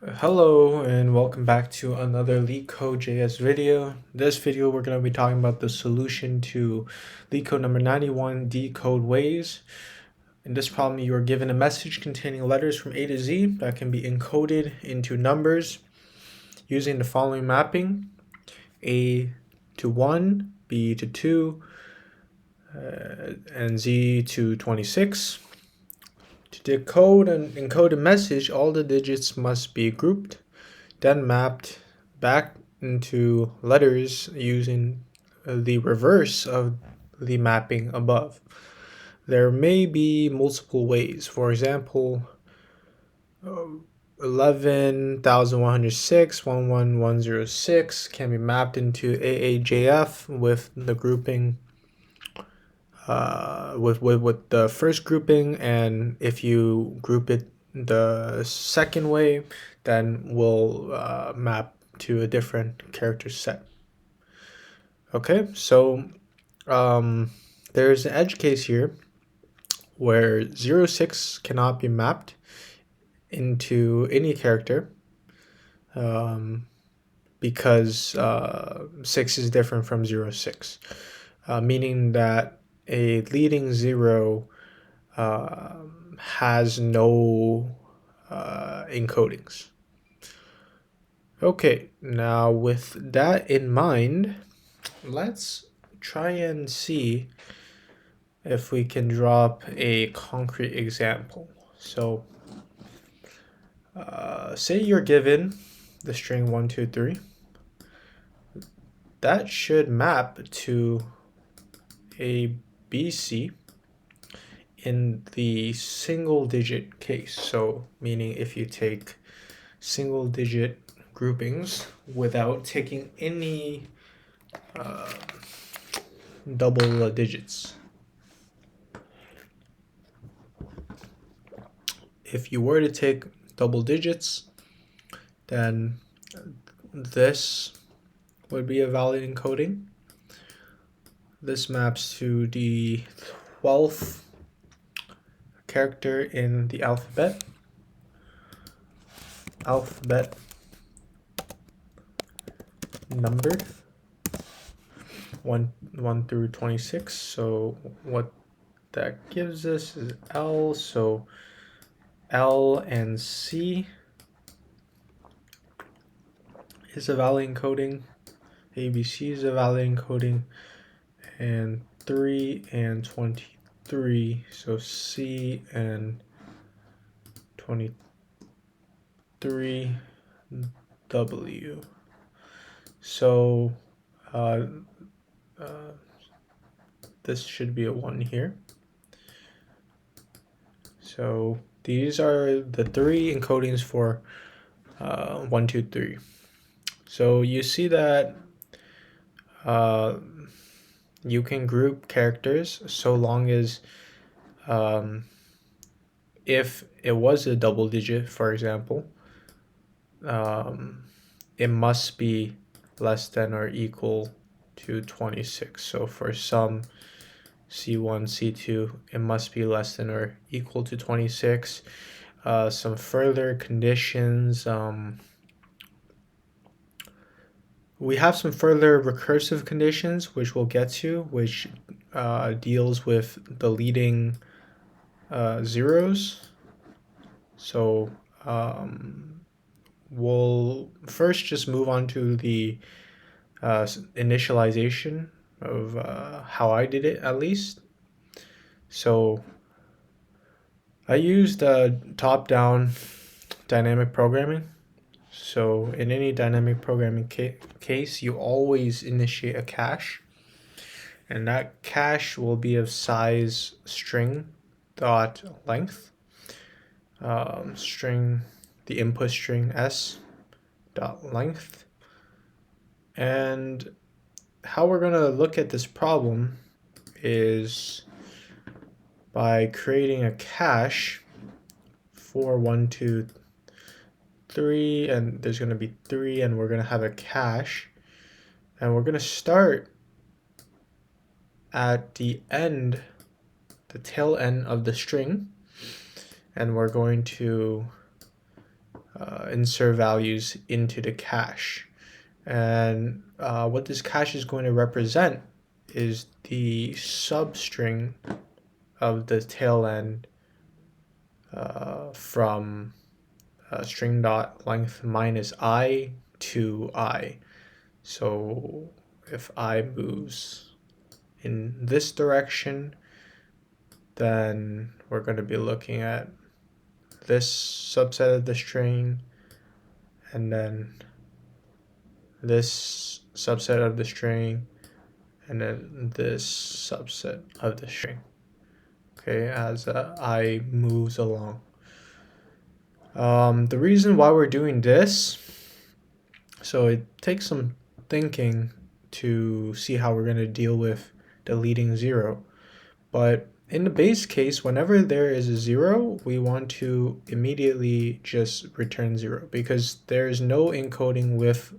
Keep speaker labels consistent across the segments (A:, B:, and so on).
A: Hello and welcome back to another LeetCode.js video. This video we're going to be talking about the solution to LeetCode number 91, decode ways. In this problem you are given a message containing letters from A to Z that can be encoded into numbers using the following mapping: A to 1, B to 2, and Z to 26. To decode and encode a message, all the digits must be grouped, then mapped back into letters using the reverse of the mapping above. There may be multiple ways. For example, 11,106, 11106 can be mapped into AAJF with the grouping with the first grouping, and if you group it the second way, then we'll map to a different character set. Okay, so there's an edge case here where 06 cannot be mapped into any character because 6 is different from 06, meaning that a leading 0 has no encodings. Okay, now with that in mind, let's try and see if we can drop a concrete example. So say you're given the string 1, 2, 3. That should map to a BC in the single digit case. So meaning if you take single digit groupings without taking any double digits. If you were to take double digits, then this would be a valid encoding. This maps to the 12th character in the alphabet numbered 1 through 26. So what that gives us is L. So L and C is a valid encoding, ABC is a valid encoding, and 3 and 23, so C and 23 W. So this should be a 1 here. So these are the 3 encodings for 1, 2, 3. So you see that you can group characters so long as if it was a double digit, for example, it must be less than or equal to 26. So for some C1, C2, it must be less than or equal to 26. Some further conditions. We have some further recursive conditions, which we'll get to, which deals with the leading zeros. So we'll first just move on to the initialization of how I did it, at least. So I used top-down dynamic programming. So in any dynamic programming case, you always initiate a cache, and that cache will be of size string dot length, the input string s dot length. And how we're going to look at this problem is by creating a cache for 1, 2, 3, and there's going to be 3, and we're going to have a cache, and we're going to start at the tail end of the string, and we're going to insert values into the cache. And what this cache is going to represent is the substring of the tail end from string dot length minus I to I. So if I moves in this direction, then we're going to be looking at this subset of the string, and then this subset of the string, and then this subset of the string. Okay, as I moves along. The reason why we're doing this, so it takes some thinking to see how we're going to deal with deleting 0. But in the base case, whenever there is a 0, we want to immediately just return 0 because there is no encoding with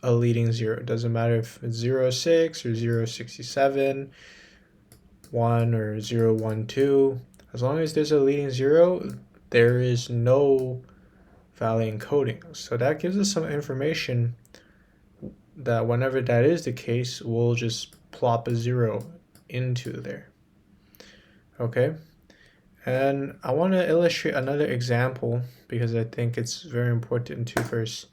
A: a leading 0. It doesn't matter if it's 0.6 or 0.67, 1 or 0.12. As long as there's a leading 0, there is no value encoding. So that gives us some information that whenever that is the case, we'll just plop a 0 into there. Okay, and I want to illustrate another example because I think it's very important to first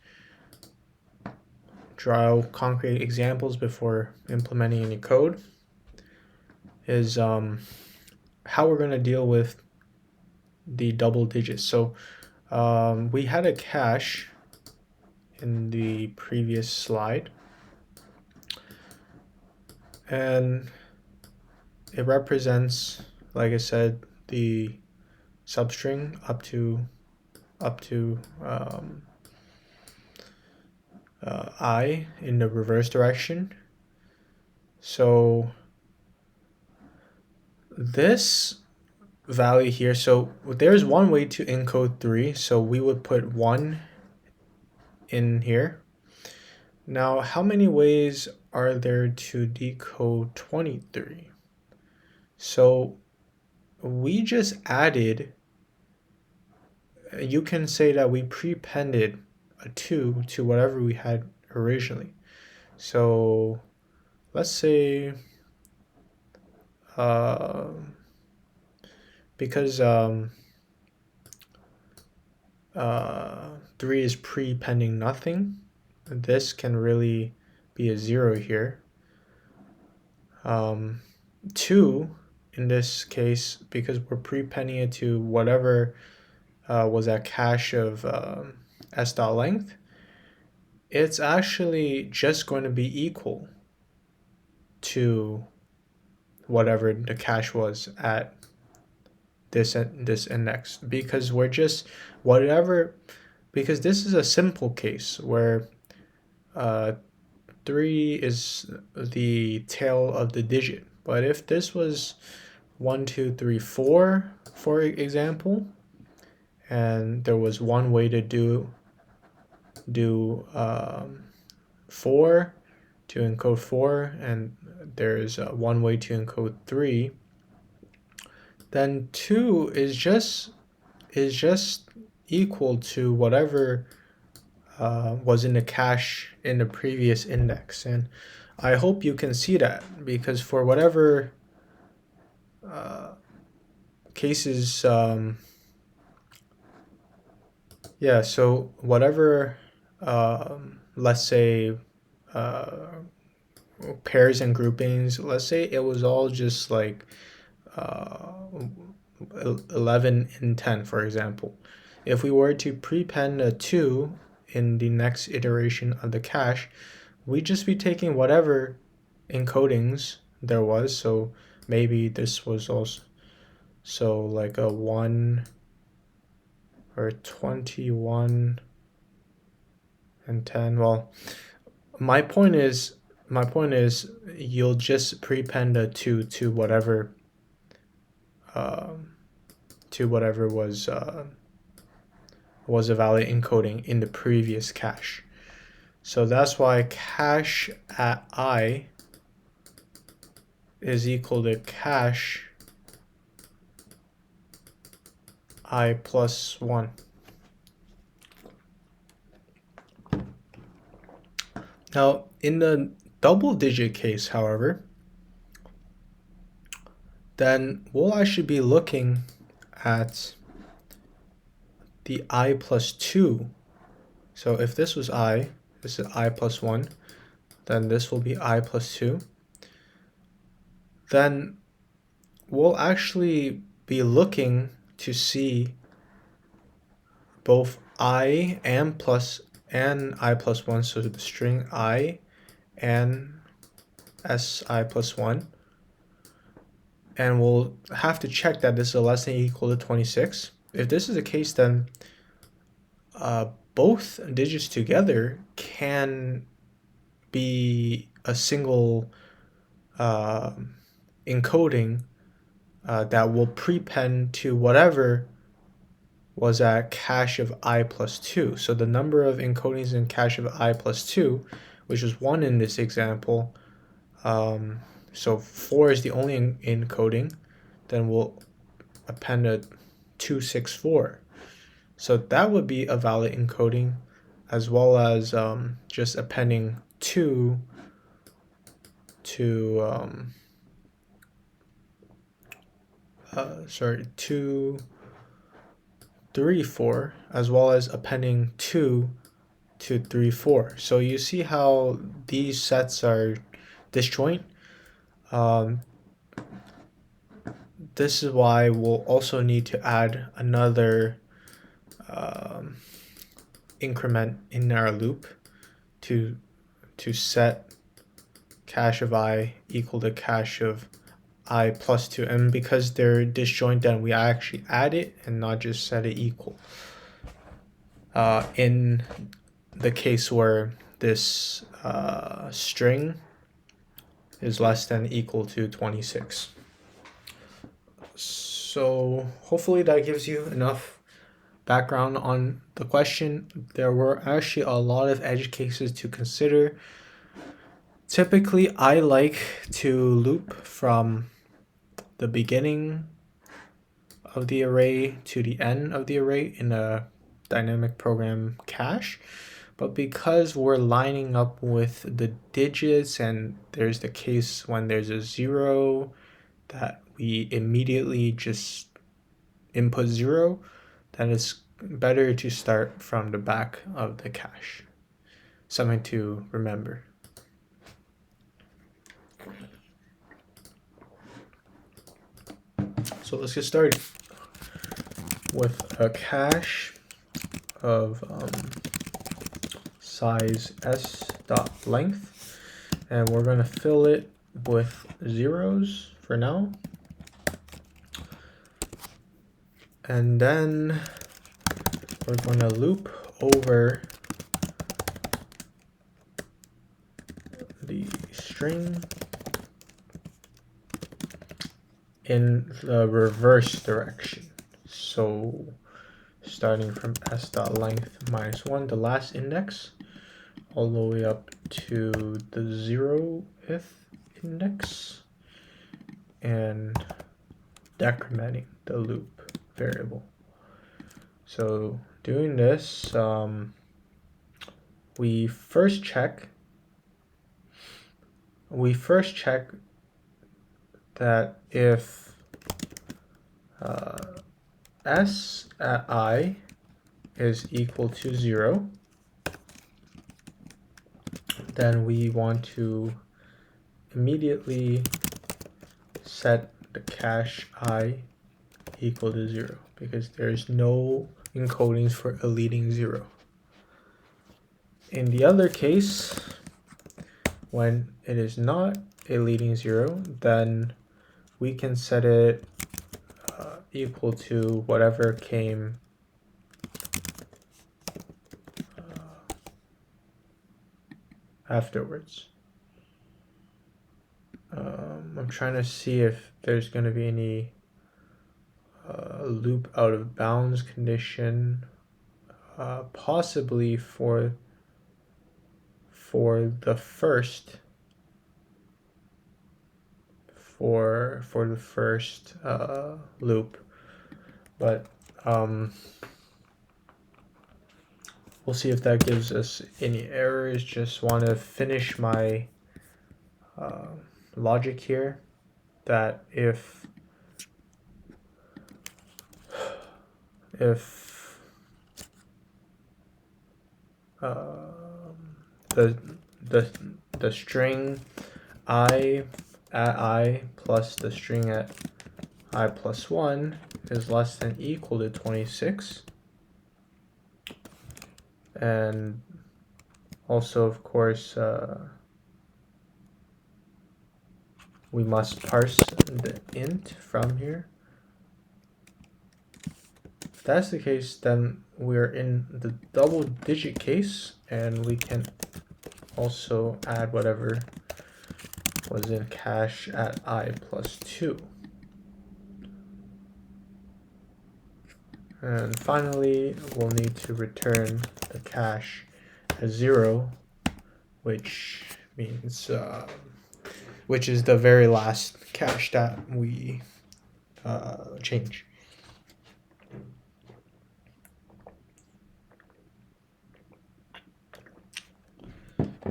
A: draw concrete examples before implementing any code. Is how we're going to deal with the double digits. So we had a cache in the previous slide, and it represents, like I said, the substring up to I in the reverse direction. So this value here, so there's one way to encode 3, so we would put 1 in here. Now, how many ways are there to decode 23? So we just added, you can say that we prepended a 2 to whatever we had originally. So let's say because 3 is prepending nothing, this can really be a 0 here. 2 in this case, because we're prepending it to whatever was that cache of s.length, it's actually just going to be equal to whatever the cache was at this index, because we're just because this is a simple case where 3 is the tail of the digit. But if this was 1, 2, 3, 4, for example, and there was one way to do 4 to encode 4, and there's one way to encode 3, then 2 is just equal to whatever was in the cache in the previous index. And I hope you can see that, because for whatever cases, yeah, so whatever, let's say pairs and groupings, let's say it was all just like 11 and 10, for example. If we were to prepend a 2 in the next iteration of the cache, we'd just be taking whatever encodings there was. So maybe this was also, so like a 1 or 21 and 10. Well, my point is you'll just prepend a 2 to whatever was a valid encoding in the previous cache. So that's why cache at I is equal to cache I plus 1. Now, in the double-digit case, however, then we'll actually be looking at the I plus 2. So if this was I, this is I plus 1, then this will be I plus 2. Then we'll actually be looking to see both I and I plus 1, so the string I and si plus 1. And we'll have to check that this is less than or equal to 26. If this is the case, then both digits together can be a single encoding that will prepend to whatever was at cache of I plus 2. So the number of encodings in cache of I plus 2, which is 1 in this example, so 4 is the only encoding, then we'll append a 264. So that would be a valid encoding, as well as just appending 2 to 2, 3, 4, as well as appending 2 to 3, 4. So you see how these sets are disjoint. This is why we'll also need to add another increment in our loop to set cache of I equal to cache of I plus 2. And because they're disjoint, then we actually add it and not just set it equal. In the case where this string is less than or equal to 26. So hopefully that gives you enough background on the question. There were actually a lot of edge cases to consider. Typically, I like to loop from the beginning of the array to the end of the array in a dynamic program cache. But because we're lining up with the digits, and there's the case when there's a 0 that we immediately just input 0, then it's better to start from the back of the cache. Something to remember. So let's get started with a cache of size s dot length, and we're going to fill it with zeros for now, and then we're going to loop over the string in the reverse direction. So starting from s dot length minus 1, the last index, all the way up to the 0th index, and decrementing the loop variable. So doing this, we first check that if s at I is equal to 0, then we want to immediately set the cache I equal to 0, because there's no encodings for a leading 0. In the other case, when it is not a leading 0, then we can set it equal to whatever came afterwards. I'm trying to see if there's going to be any loop out of bounds condition, possibly for the first loop, but We'll see if that gives us any errors. Just want to finish my logic here, that if the the string I at I plus the string at I plus 1 is less than equal to 26, and also of course we must parse the int from here. If that's the case, then we're in the double digit case, and we can also add whatever was in cache at I plus 2. And finally, we'll need to return the cache as 0, which means which is the very last cache that we change.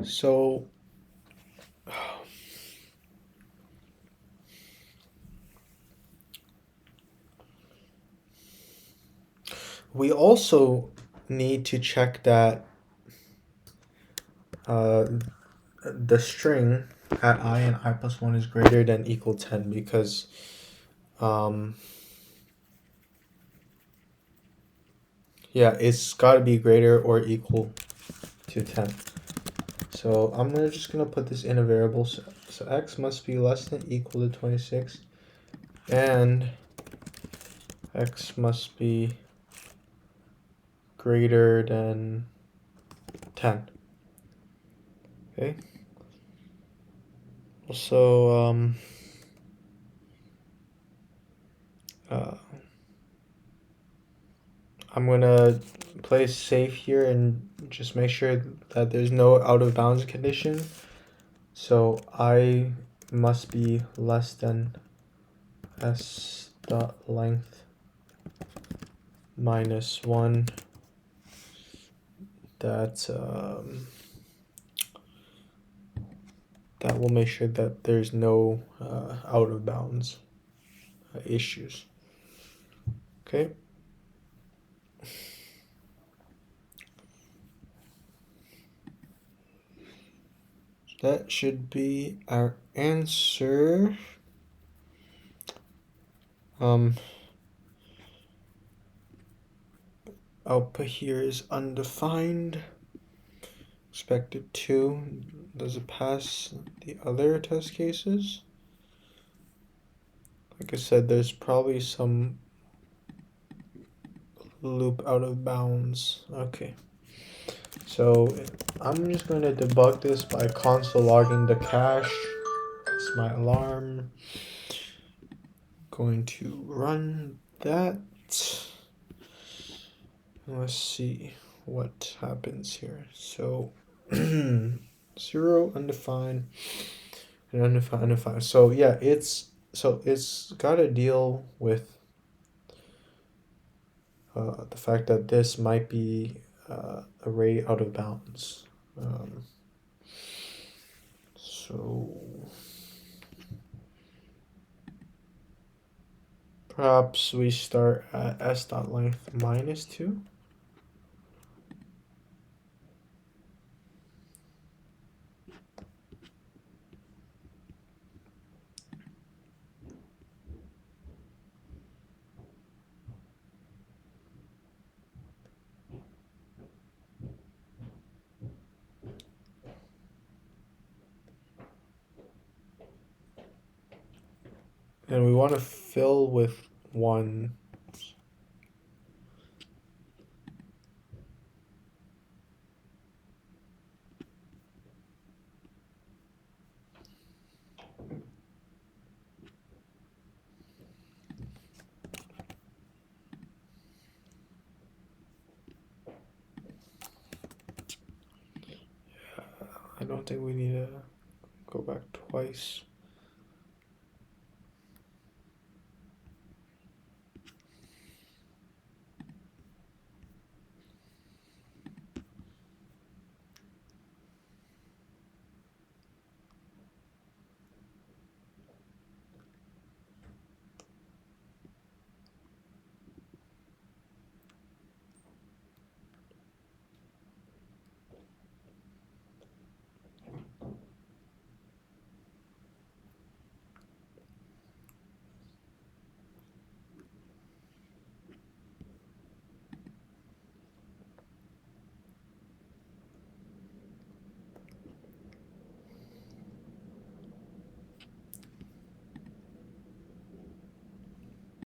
A: So we also need to check that the string at I and I plus 1 is greater than equal 10, because yeah, it's got to be greater or equal to 10. So I'm just gonna put this in a variable. So x must be less than equal to 26, and x must be greater than 10. Okay. Also, I'm gonna play safe here and just make sure that there's no out of bounds condition. So I must be less than s dot length minus 1. That will make sure that there's no out of bounds issues. Okay. That should be our answer. Output here is undefined. Expected 2. Does it pass the other test cases? Like I said, there's probably some loop out of bounds. Okay. So I'm just going to debug this by console logging the cache. It's my alarm. Going to run that. Let's see what happens here. So 0, undefined, and undefined. So yeah, it's got to deal with the fact that this might be array out of bounds. So perhaps we start at s.length minus 2. And we want to fill with 1. I don't think we need to go back twice.